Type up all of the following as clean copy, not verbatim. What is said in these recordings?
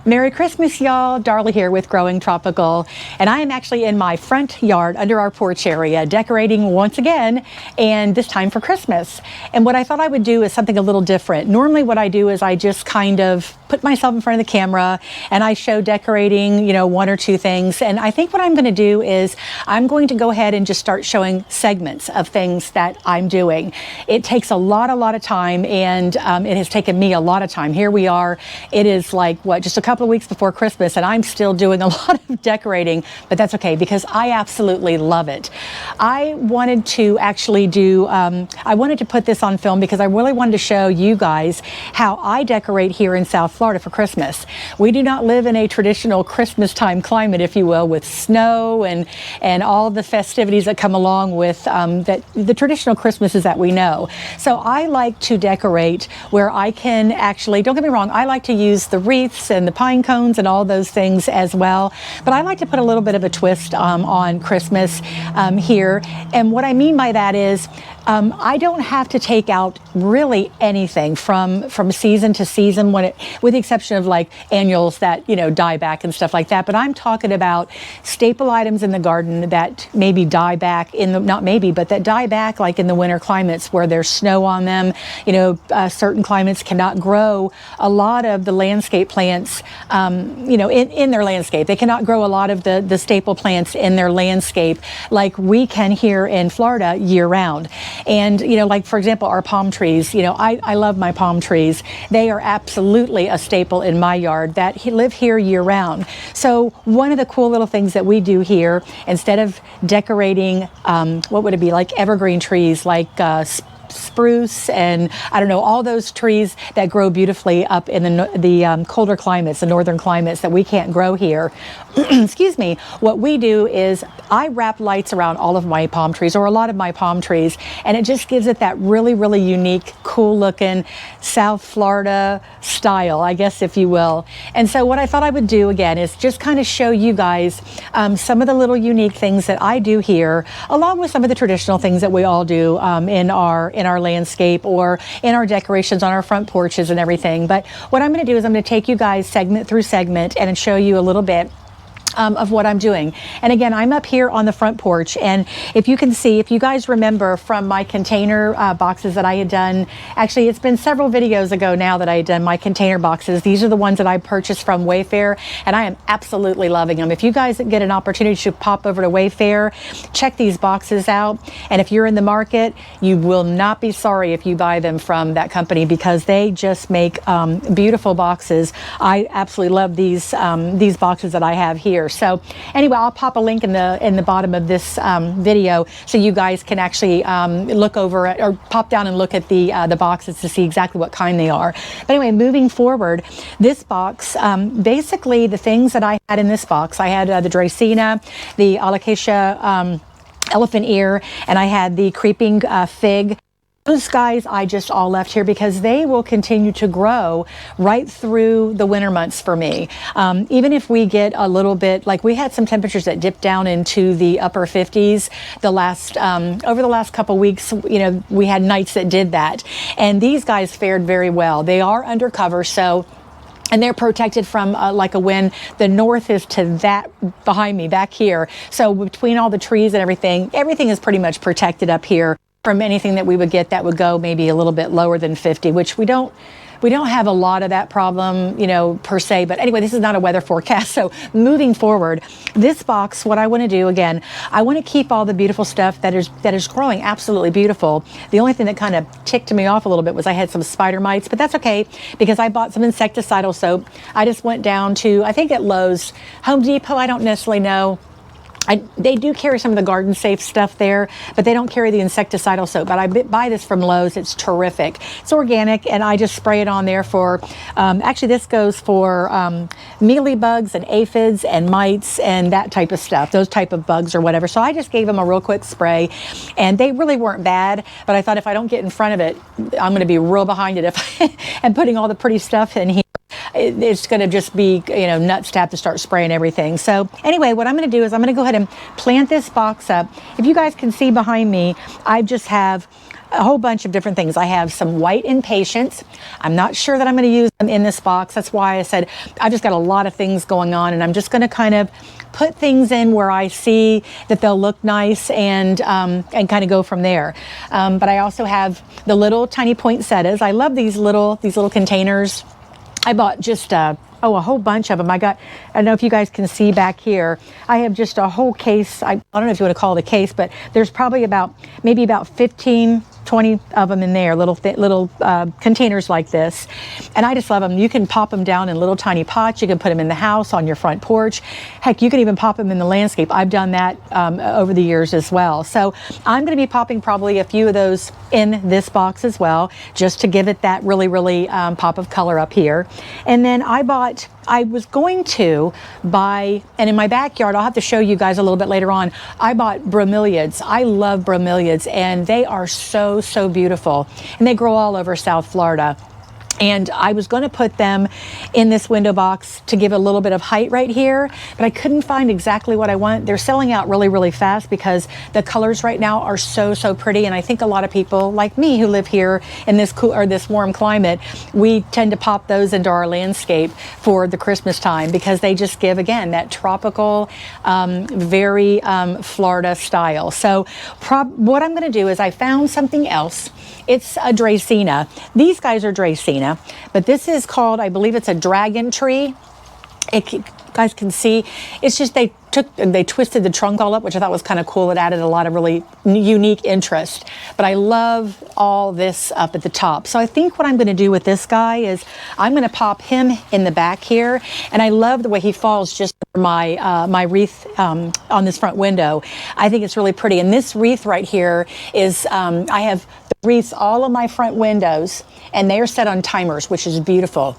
Merry Christmas, y'all. Darla here with Growing Tropical, and I am actually in my front yard under our porch area decorating once again, and this time for Christmas. And what I thought I would do is something a little different. Normally what I do is I just kind of put myself in front of the camera and I show decorating, one or two things. And I think what I'm going to do is I'm going to go ahead and just start showing segments of things that I'm doing. It takes a lot of time, and it has taken me a lot of time. Here we are. It is like, just a couple of weeks before Christmas, and I'm still doing a lot of decorating, but that's okay because I absolutely love it. I wanted to actually I wanted to put this on film because I really wanted to show you guys how I decorate here in South Florida for Christmas. We do not live in a traditional Christmas time climate, if you will, with snow and all the festivities that come along with the traditional Christmases that we know. So I like to decorate where I can actually, don't get me wrong, I like to use the wreaths and the pine cones and all those things as well, but I like to put a little bit of a twist on Christmas here. And what I mean by that is I don't have to take out really anything from season to season, with the exception of like annuals that die back and stuff like that. But I'm talking about staple items in the garden that maybe die back that die back like in the winter climates where there's snow on them. Certain climates cannot grow a lot of the landscape plants in their landscape. They cannot grow a lot of the staple plants in their landscape like we can here in Florida year round. And, like, for example, our palm trees, I love my palm trees. They are absolutely a staple in my yard that live here year round. So one of the cool little things that we do here, instead of decorating, what would it be, like evergreen trees, like spruce and all those trees that grow beautifully up in the colder climates, the northern climates that we can't grow here. Excuse me. What we do is I wrap lights around all of my palm trees, or a lot of my palm trees, and it just gives it that really, really unique, cool looking South Florida style, I guess, if you will. And so what I thought I would do again is just kind of show you guys some of the little unique things that I do here, along with some of the traditional things that we all do in our landscape or in our decorations on our front porches and everything. But what I'm going to do is I'm going to take you guys segment through segment and show you a little bit of what I'm doing. And again, I'm up here on the front porch, and if you can see, if you guys remember from my container boxes that I had done, actually it's been several videos ago now that I had done my container boxes. These are the ones that I purchased from Wayfair, and I am absolutely loving them. If you guys get an opportunity to pop over to Wayfair, check these boxes out, and if you're in the market, you will not be sorry if you buy them from that company because they just make beautiful boxes. I absolutely love these boxes that I have here. So anyway, I'll pop a link in the bottom of this video so you guys can actually look over it, or pop down and look at the boxes to see exactly what kind they are. But anyway, moving forward, this box, basically the things that I had in this box, I had the Dracaena, the alocasia elephant ear, and I had the creeping fig. Those guys I just all left here because they will continue to grow right through the winter months for me. Even if we get a little bit, like we had some temperatures that dipped down into the upper 50s over the last couple weeks, we had nights that did that. And these guys fared very well. They are undercover, and they're protected from like a wind. The north is to that behind me back here. So between all the trees and everything is pretty much protected up here from anything that we would get that would go maybe a little bit lower than 50, which we don't have a lot of that problem, per se. But anyway, this is not a weather forecast. So moving forward, this box, what I want to do again, I want to keep all the beautiful stuff that is growing absolutely beautiful. The only thing that kind of ticked me off a little bit was I had some spider mites, but that's okay because I bought some insecticidal soap. I just went down to, I think at Lowe's, Home Depot, I don't necessarily know. They do carry some of the garden safe stuff there, but they don't carry the insecticidal soap. But I buy this from Lowe's. It's terrific. It's organic, and I just spray it on there for, actually this goes for mealy bugs and aphids and mites and that type of stuff, those type of bugs or whatever. So I just gave them a real quick spray, and they really weren't bad. But I thought if I don't get in front of it, I'm going to be real behind it and putting all the pretty stuff in here. It's going to just be, nuts to have to start spraying everything. So anyway, what I'm going to do is I'm going to go ahead and plant this box up. If you guys can see behind me, I just have a whole bunch of different things. I have some white Impatients. I'm not sure that I'm going to use them in this box. That's why I said I've just got a lot of things going on, and I'm just going to kind of put things in where I see that they'll look nice, and kind of go from there. But I also have the little tiny poinsettias. I love these little containers. I bought just a whole bunch of them. I don't know if you guys can see back here. I have just a whole case. I don't know if you want to call it a case, but there's probably maybe about 15, 20 of them in there, little containers like this. And I just love them. You can pop them down in little tiny pots. You can put them in the house, on your front porch. Heck, you can even pop them in the landscape. I've done that over the years as well. So I'm going to be popping probably a few of those in this box as well, just to give it that really, really pop of color up here. And then I was going to buy, and in my backyard, I'll have to show you guys a little bit later on, I bought bromeliads. I love bromeliads, and they are so, so beautiful. And they grow all over South Florida. And I was going to put them in this window box to give a little bit of height right here, but I couldn't find exactly what I want. They're selling out really, really fast because the colors right now are so, so pretty. And I think a lot of people like me who live here in this cool or this warm climate, we tend to pop those into our landscape for the Christmas time because they just give, again, that tropical, very Florida style. So what I'm going to do is I found something else. It's a Dracaena. These guys are Dracaena, but this is called, I believe it's a dragon tree. You guys can see, it's just they twisted the trunk all up, which I thought was kind of cool. It added a lot of really unique interest. But I love all this up at the top. So I think what I'm going to do with this guy is I'm going to pop him in the back here. And I love the way he falls just over my wreath on this front window. I think it's really pretty. And this wreath right here is, I have wreaths all of my front windows, and they are set on timers, which is beautiful.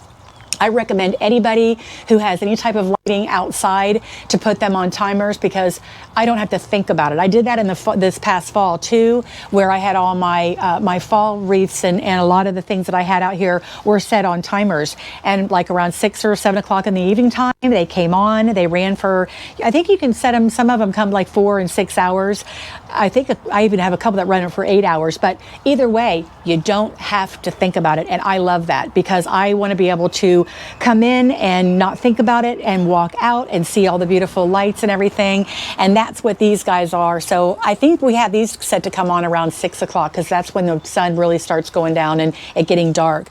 I recommend anybody who has any type of lighting outside to put them on timers because I don't have to think about it. I did that in this past fall too, where I had all my fall wreaths and a lot of the things that I had out here were set on timers. And like around 6 or 7 o'clock in the evening time, they came on. They ran for, I think you can set them. Some of them come like 4 and 6 hours. I think I even have a couple that run for 8 hours. But either way, you don't have to think about it. And I love that because I want to be able to come in and not think about it and walk out and see all the beautiful lights and everything. And that's what these guys are. So I think we have these set to come on around 6 o'clock because that's when the sun really starts going down and it getting dark.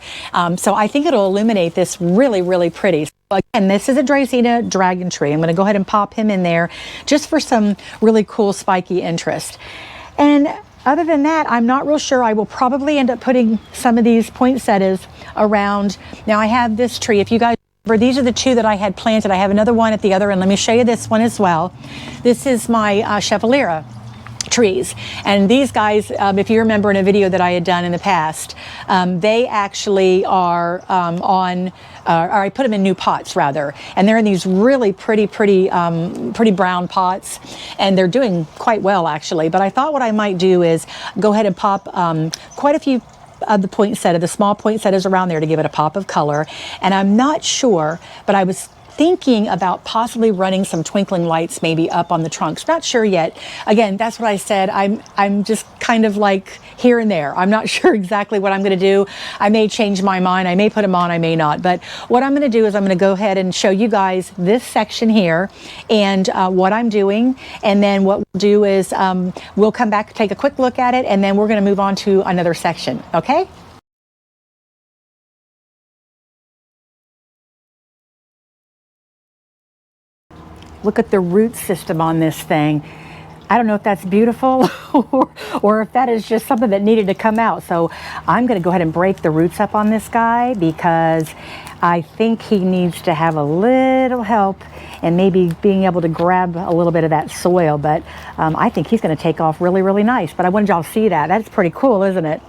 So I think it'll illuminate this really, really pretty. So again, this is a Dracaena dragon tree. I'm going to go ahead and pop him in there just for some really cool spiky interest. And other than that, I'm not real sure. I will probably end up putting some of these poinsettias around. Now I have this tree. If you guys remember, these are the two that I had planted. I have another one at the other end. Let me show you this one as well. This is my Chevaliera trees. And these guys, if you remember in a video that I had done in the past, they actually are or I put them in new pots rather, and they're in these really pretty brown pots, and they're doing quite well actually. But I thought what I might do is go ahead and pop quite a few of the small poinsettias around there to give it a pop of color. And I'm not sure, but I was thinking about possibly running some twinkling lights maybe up on the trunks. Not sure yet. Again, that's what I said. I'm just kind of like here and there. I'm not sure exactly what I'm going to do. I may change my mind. I may put them on. I may not. But what I'm going to do is I'm going to go ahead and show you guys this section here and what I'm doing. And then what we'll do is we'll come back, take a quick look at it, and then we're going to move on to another section. Okay? Look at the root system on this thing. I don't know if that's beautiful or if that is just something that needed to come out. So I'm going to go ahead and break the roots up on this guy because I think he needs to have a little help and maybe being able to grab a little bit of that soil. But I think he's going to take off really, really nice. But I wanted y'all to see that. That's pretty cool, isn't it?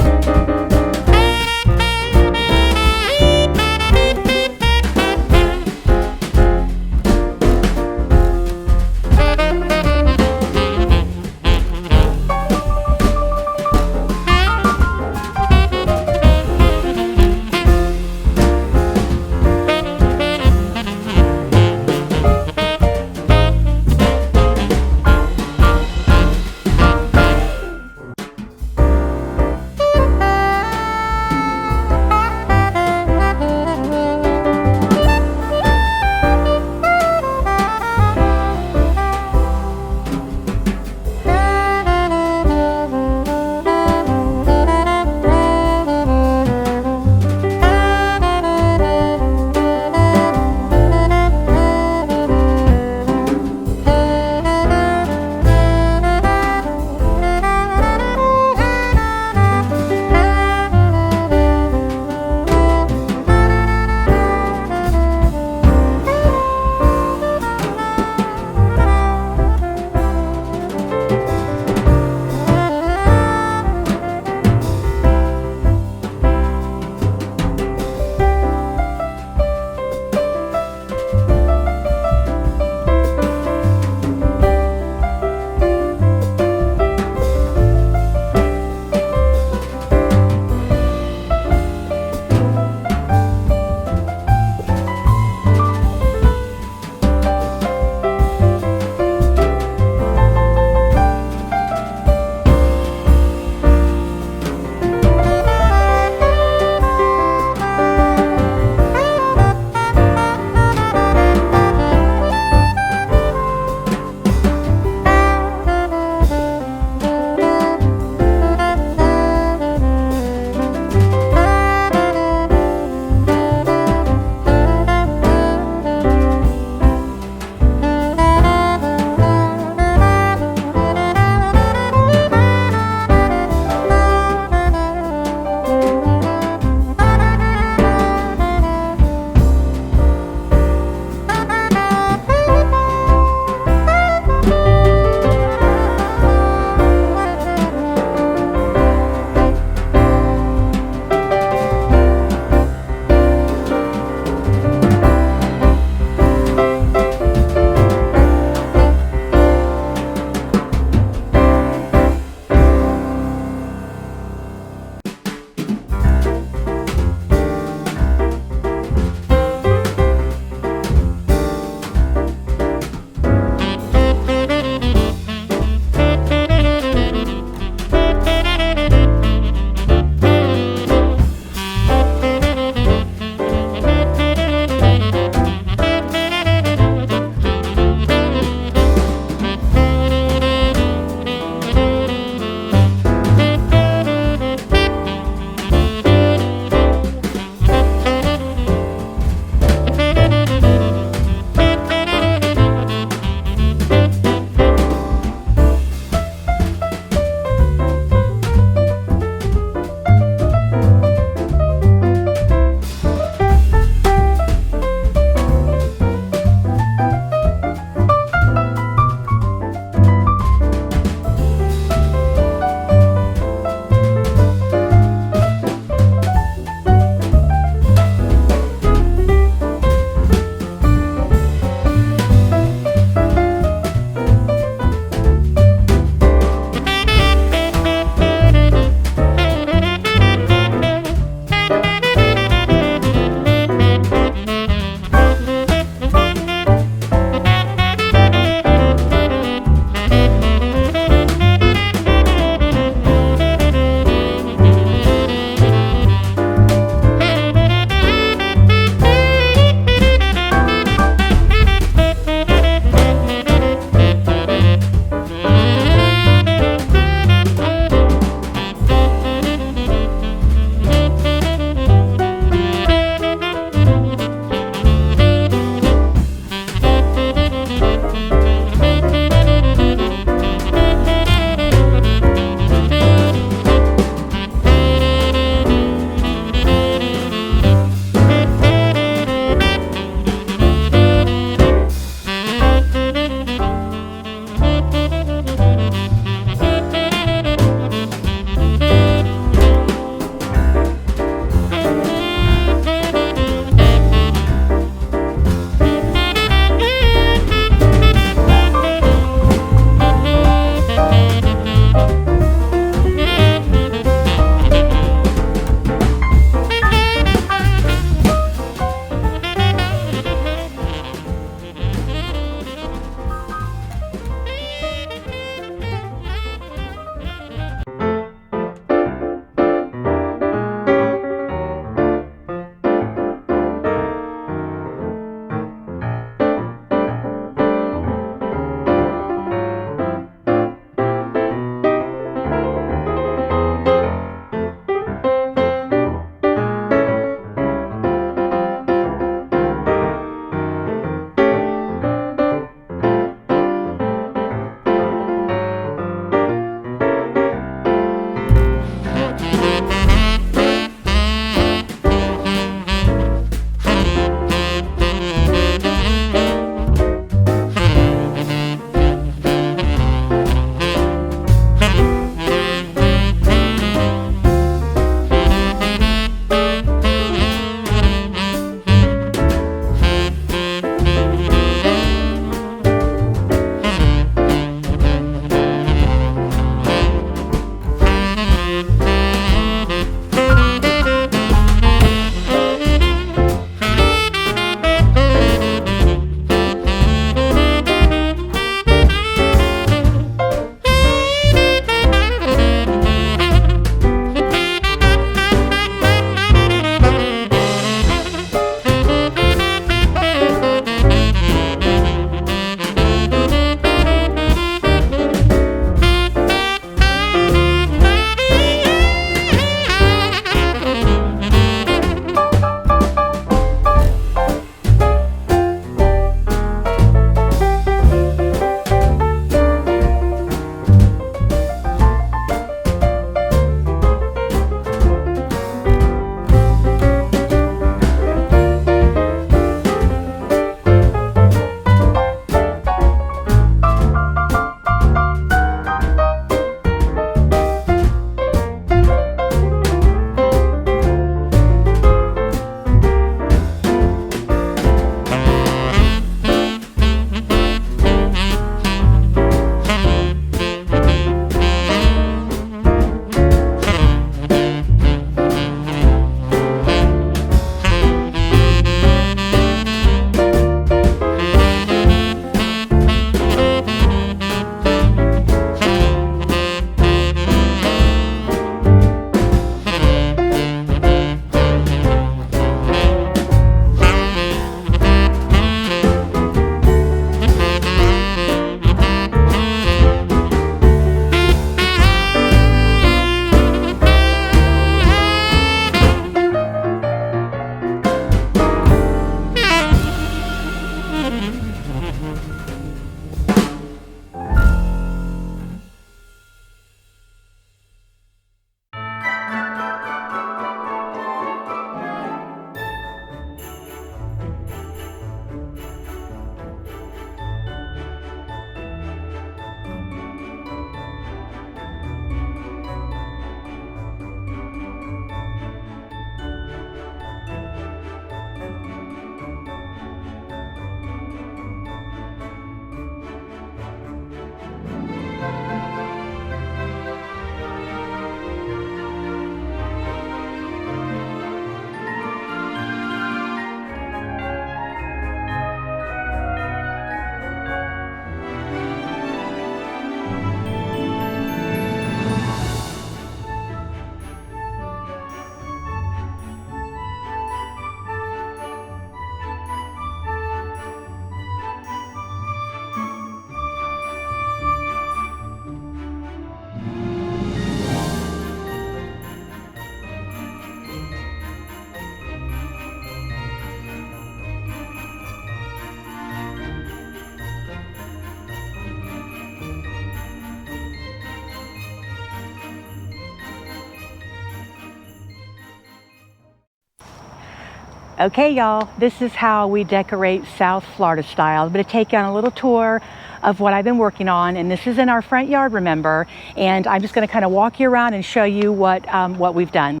Okay, y'all, this is how we decorate South Florida style. I'm going to take you on a little tour of what I've been working on, and this is in our front yard, remember, and I'm just going to kind of walk you around and show you what we've done.